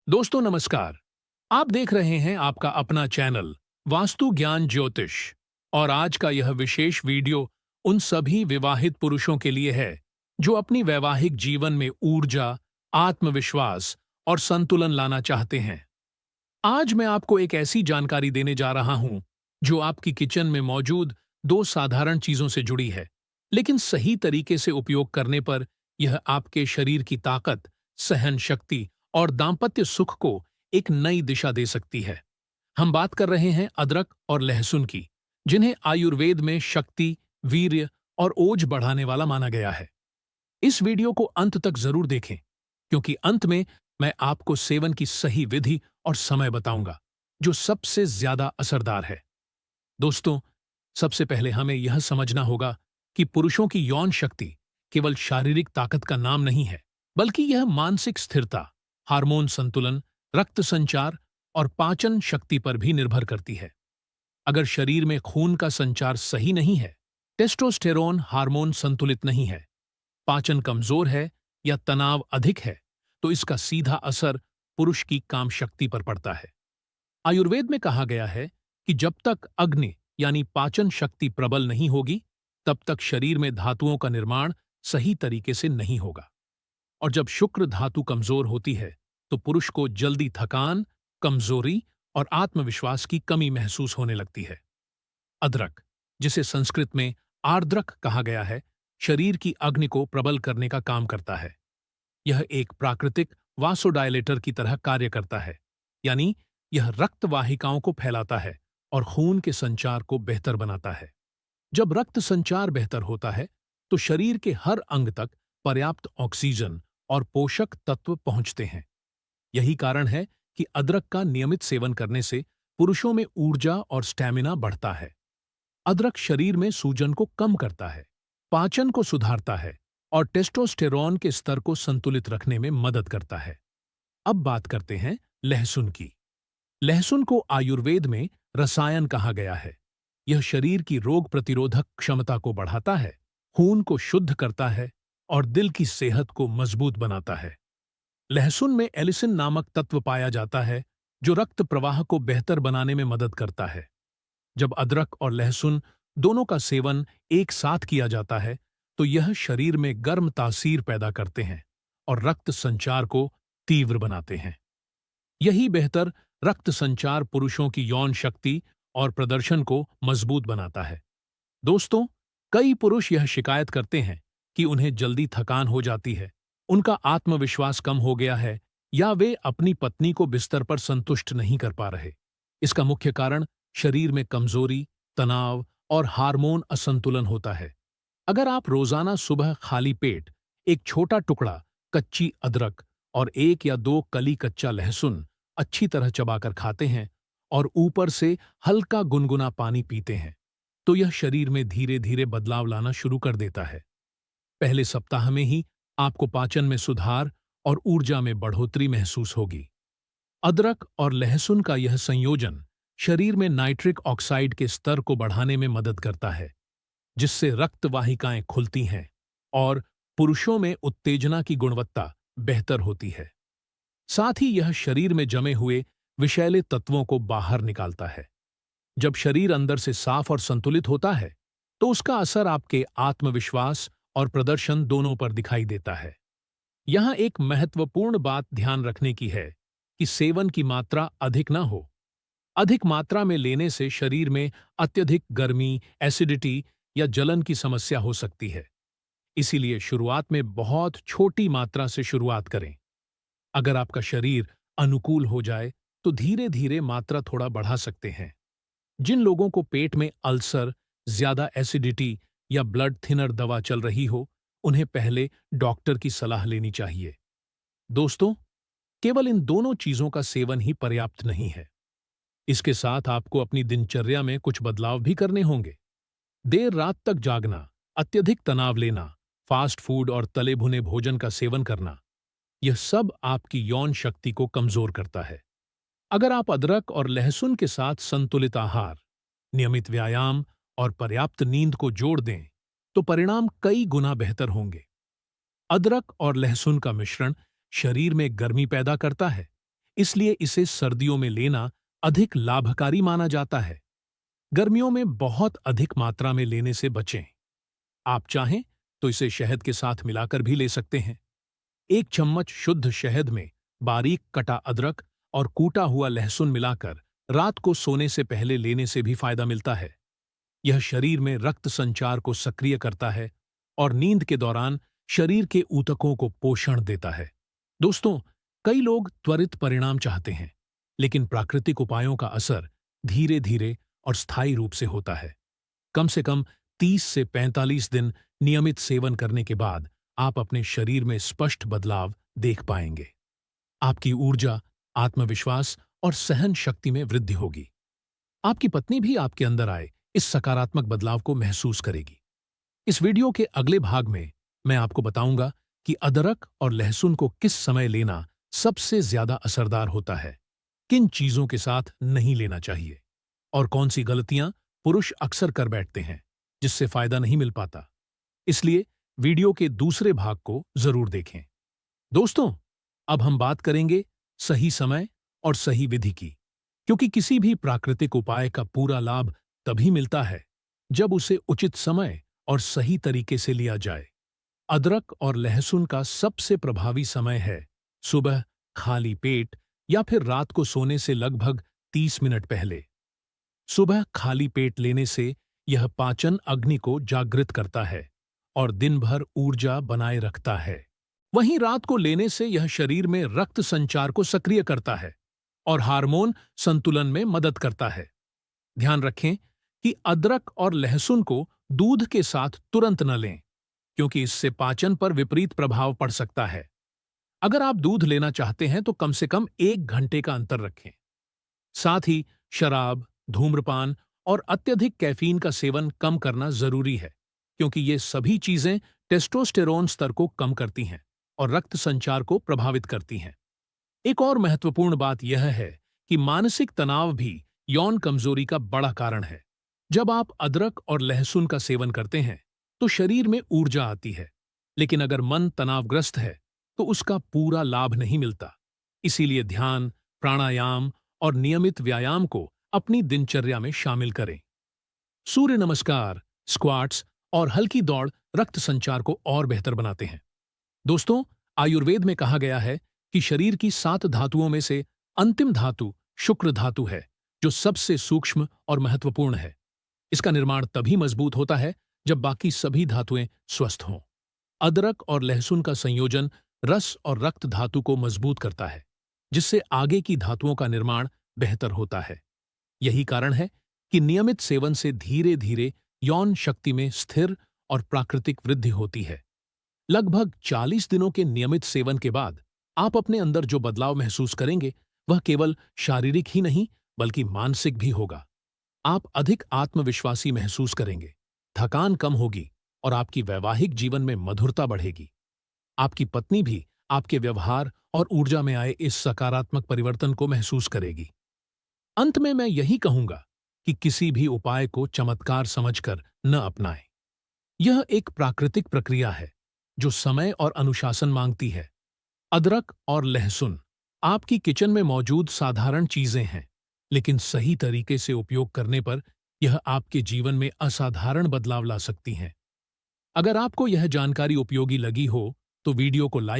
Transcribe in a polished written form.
दोस्तों नमस्कार। आप देख रहे हैं आपका अपना चैनल वास्तु ज्ञान ज्योतिष। और आज का यह विशेष वीडियो उन सभी विवाहित पुरुषों के लिए है जो अपनी वैवाहिक जीवन में ऊर्जा, आत्मविश्वास और संतुलन लाना चाहते हैं। आज मैं आपको एक ऐसी जानकारी देने जा रहा हूं जो आपकी किचन में मौजूद दो साधारण चीजों से जुड़ी है, लेकिन सही तरीके से उपयोग करने पर यह आपके शरीर की ताकत, सहन शक्ति और दाम्पत्य सुख को एक नई दिशा दे सकती है। हम बात कर रहे हैं अदरक और लहसुन की, जिन्हें आयुर्वेद में शक्ति, वीर्य और ओज बढ़ाने वाला माना गया है। इस वीडियो को अंत तक जरूर देखें, क्योंकि अंत में मैं आपको सेवन की सही विधि और समय बताऊंगा जो सबसे ज्यादा असरदार है। दोस्तों, सबसे पहले हमें यह समझना होगा कि पुरुषों की यौन शक्ति केवल शारीरिक ताकत का नाम नहीं है, बल्कि यह मानसिक स्थिरता, हार्मोन संतुलन, रक्त संचार और पाचन शक्ति पर भी निर्भर करती है। अगर शरीर में खून का संचार सही नहीं है, टेस्टोस्टेरोन हार्मोन संतुलित नहीं है, पाचन कमजोर है या तनाव अधिक है, तो इसका सीधा असर पुरुष की काम शक्ति पर पड़ता है। आयुर्वेद में कहा गया है कि जब तक अग्नि यानी पाचन शक्ति प्रबल नहीं होगी, तब तक शरीर में धातुओं का निर्माण सही तरीके से नहीं होगा। और जब शुक्र धातु कमजोर होती है, तो पुरुष को जल्दी थकान, कमजोरी और आत्मविश्वास की कमी महसूस होने लगती है। अदरक, जिसे संस्कृत में आर्द्रक कहा गया है, शरीर की अग्नि को प्रबल करने का काम करता है। यह एक प्राकृतिक वासोडायलेटर की तरह कार्य करता है, यानी यह रक्त वाहिकाओं को फैलाता है और खून के संचार को बेहतर बनाता है। जब रक्त संचार बेहतर होता है, तो शरीर के हर अंग तक पर्याप्त ऑक्सीजन और पोषक तत्व पहुंचते हैं। यही कारण है कि अदरक का नियमित सेवन करने से पुरुषों में ऊर्जा और स्टैमिना बढ़ता है। अदरक शरीर में सूजन को कम करता है, पाचन को सुधारता है और टेस्टोस्टेरोन के स्तर को संतुलित रखने में मदद करता है। अब बात करते हैं लहसुन की। लहसुन को आयुर्वेद में रसायन कहा गया है। यह शरीर की रोग प्रतिरोधक क्षमता को बढ़ाता है, खून को शुद्ध करता है और दिल की सेहत को मजबूत बनाता है। लहसुन में एलिसिन नामक तत्व पाया जाता है, जो रक्त प्रवाह को बेहतर बनाने में मदद करता है। जब अदरक और लहसुन दोनों का सेवन एक साथ किया जाता है, तो यह शरीर में गर्म तासीर पैदा करते हैं और रक्त संचार को तीव्र बनाते हैं। यही बेहतर रक्त संचार पुरुषों की यौन शक्ति और प्रदर्शन को मजबूत बनाता है। दोस्तों, कई पुरुष यह शिकायत करते हैं कि उन्हें जल्दी थकान हो जाती है, उनका आत्मविश्वास कम हो गया है, या वे अपनी पत्नी को बिस्तर पर संतुष्ट नहीं कर पा रहे। इसका मुख्य कारण शरीर में कमजोरी, तनाव और हार्मोन असंतुलन होता है। अगर आप रोजाना सुबह खाली पेट एक छोटा टुकड़ा कच्ची अदरक और एक या दो कली कच्चा लहसुन अच्छी तरह चबाकर खाते हैं और ऊपर से हल्का गुनगुना पानी पीते हैं, तो यह शरीर में धीरे धीरे बदलाव लाना शुरू कर देता है। पहले सप्ताह में ही आपको पाचन में सुधार और ऊर्जा में बढ़ोतरी महसूस होगी। अदरक और लहसुन का यह संयोजन शरीर में नाइट्रिक ऑक्साइड के स्तर को बढ़ाने में मदद करता है, जिससे रक्त वाहिकाएं खुलती हैं और पुरुषों में उत्तेजना की गुणवत्ता बेहतर होती है। साथ ही यह शरीर में जमे हुए विषैले तत्वों को बाहर निकालता है। जब शरीर अंदर से साफ और संतुलित होता है, तो उसका असर आपके आत्मविश्वास और प्रदर्शन दोनों पर दिखाई देता है। यहां एक महत्वपूर्ण बात ध्यान रखने की है कि सेवन की मात्रा अधिक ना हो। अधिक मात्रा में लेने से शरीर में अत्यधिक गर्मी, एसिडिटी या जलन की समस्या हो सकती है। इसीलिए शुरुआत में बहुत छोटी मात्रा से शुरुआत करें। अगर आपका शरीर अनुकूल हो जाए, तो धीरे धीरे मात्रा थोड़ा बढ़ा सकते हैं। जिन लोगों को पेट में अल्सर, ज्यादा एसिडिटी या ब्लड थिनर दवा चल रही हो, उन्हें पहले डॉक्टर की सलाह लेनी चाहिए। दोस्तों, केवल इन दोनों चीजों का सेवन ही पर्याप्त नहीं है। इसके साथ आपको अपनी दिनचर्या में कुछ बदलाव भी करने होंगे। देर रात तक जागना, अत्यधिक तनाव लेना, फास्ट फूड और तले भुने भोजन का सेवन करना, यह सब आपकी यौन शक्ति को कमजोर करता है। अगर आप अदरक और लहसुन के साथ संतुलित आहार, नियमित व्यायाम और पर्याप्त नींद को जोड़ दें, तो परिणाम कई गुना बेहतर होंगे। अदरक और लहसुन का मिश्रण शरीर में गर्मी पैदा करता है, इसलिए इसे सर्दियों में लेना अधिक लाभकारी माना जाता है। गर्मियों में बहुत अधिक मात्रा में लेने से बचें। आप चाहें तो इसे शहद के साथ मिलाकर भी ले सकते हैं। 1 चम्मच शुद्ध शहद में बारीक कटा अदरक और कूटा हुआ लहसुन मिलाकर रात को सोने से पहले लेने से भी फायदा मिलता है। यह शरीर में रक्त संचार को सक्रिय करता है और नींद के दौरान शरीर के ऊतकों को पोषण देता है। दोस्तों, कई लोग त्वरित परिणाम चाहते हैं, लेकिन प्राकृतिक उपायों का असर धीरे धीरे और स्थायी रूप से होता है। कम से कम 30 से 45 दिन नियमित सेवन करने के बाद आप अपने शरीर में स्पष्ट बदलाव देख पाएंगे। आपकी ऊर्जा, आत्मविश्वास और सहन शक्ति में वृद्धि होगी। आपकी पत्नी भी आपके अंदर आए इस सकारात्मक बदलाव को महसूस करेगी। इस वीडियो के अगले भाग में मैं आपको बताऊंगा कि अदरक और लहसुन को किस समय लेना सबसे ज्यादा असरदार होता है, किन चीजों के साथ नहीं लेना चाहिए और कौन सी गलतियां पुरुष अक्सर कर बैठते हैं जिससे फायदा नहीं मिल पाता। इसलिए वीडियो के दूसरे भाग को जरूर देखें। दोस्तों, अब हम बात करेंगे सही समय और सही विधि की, क्योंकि किसी भी प्राकृतिक उपाय का पूरा लाभ तभी मिलता है जब उसे उचित समय और सही तरीके से लिया जाए। अदरक और लहसुन का सबसे प्रभावी समय है सुबह खाली पेट या फिर रात को सोने से लगभग 30 मिनट पहले। सुबह खाली पेट लेने से यह पाचन अग्नि को जागृत करता है और दिन भर ऊर्जा बनाए रखता है। वहीं रात को लेने से यह शरीर में रक्त संचार को सक्रिय करता है और हार्मोन संतुलन में मदद करता है। ध्यान रखें कि अदरक और लहसुन को दूध के साथ तुरंत न लें, क्योंकि इससे पाचन पर विपरीत प्रभाव पड़ सकता है। अगर आप दूध लेना चाहते हैं तो कम से कम 1 घंटे का अंतर रखें। साथ ही शराब, धूम्रपान और अत्यधिक कैफीन का सेवन कम करना जरूरी है, क्योंकि ये सभी चीजें टेस्टोस्टेरोन स्तर को कम करती हैं और रक्त संचार को प्रभावित करती हैं। एक और महत्वपूर्ण बात यह है कि मानसिक तनाव भी यौन कमजोरी का बड़ा कारण है। जब आप अदरक और लहसुन का सेवन करते हैं तो शरीर में ऊर्जा आती है, लेकिन अगर मन तनावग्रस्त है तो उसका पूरा लाभ नहीं मिलता। इसीलिए ध्यान, प्राणायाम और नियमित व्यायाम को अपनी दिनचर्या में शामिल करें। सूर्य नमस्कार, स्क्वाट्स और हल्की दौड़ रक्त संचार को और बेहतर बनाते हैं। दोस्तों, आयुर्वेद में कहा गया है कि शरीर की 7 धातुओं में से अंतिम धातु शुक्र धातु है, जो सबसे सूक्ष्म और महत्वपूर्ण है। इसका निर्माण तभी मजबूत होता है जब बाकी सभी धातुएं स्वस्थ हों। अदरक और लहसुन का संयोजन रस और रक्त धातु को मजबूत करता है, जिससे आगे की धातुओं का निर्माण बेहतर होता है। यही कारण है कि नियमित सेवन से धीरे धीरे यौन शक्ति में स्थिर और प्राकृतिक वृद्धि होती है। लगभग 40 दिनों के नियमित सेवन के बाद आप अपने अंदर जो बदलाव महसूस करेंगे वह केवल शारीरिक ही नहीं बल्कि मानसिक भी होगा। आप अधिक आत्मविश्वासी महसूस करेंगे, थकान कम होगी और आपकी वैवाहिक जीवन में मधुरता बढ़ेगी। आपकी पत्नी भी आपके व्यवहार और ऊर्जा में आए इस सकारात्मक परिवर्तन को महसूस करेगी। अंत में मैं यही कहूंगा कि किसी भी उपाय को चमत्कार समझकर न अपनाएं। यह एक प्राकृतिक प्रक्रिया है जो समय और अनुशासन मांगती है। अदरक और लहसुन आपकी किचन में मौजूद साधारण चीजें हैं, लेकिन सही तरीके से उपयोग करने पर यह आपके जीवन में असाधारण बदलाव ला सकती हैं। अगर आपको यह जानकारी उपयोगी लगी हो तो वीडियो को लाइक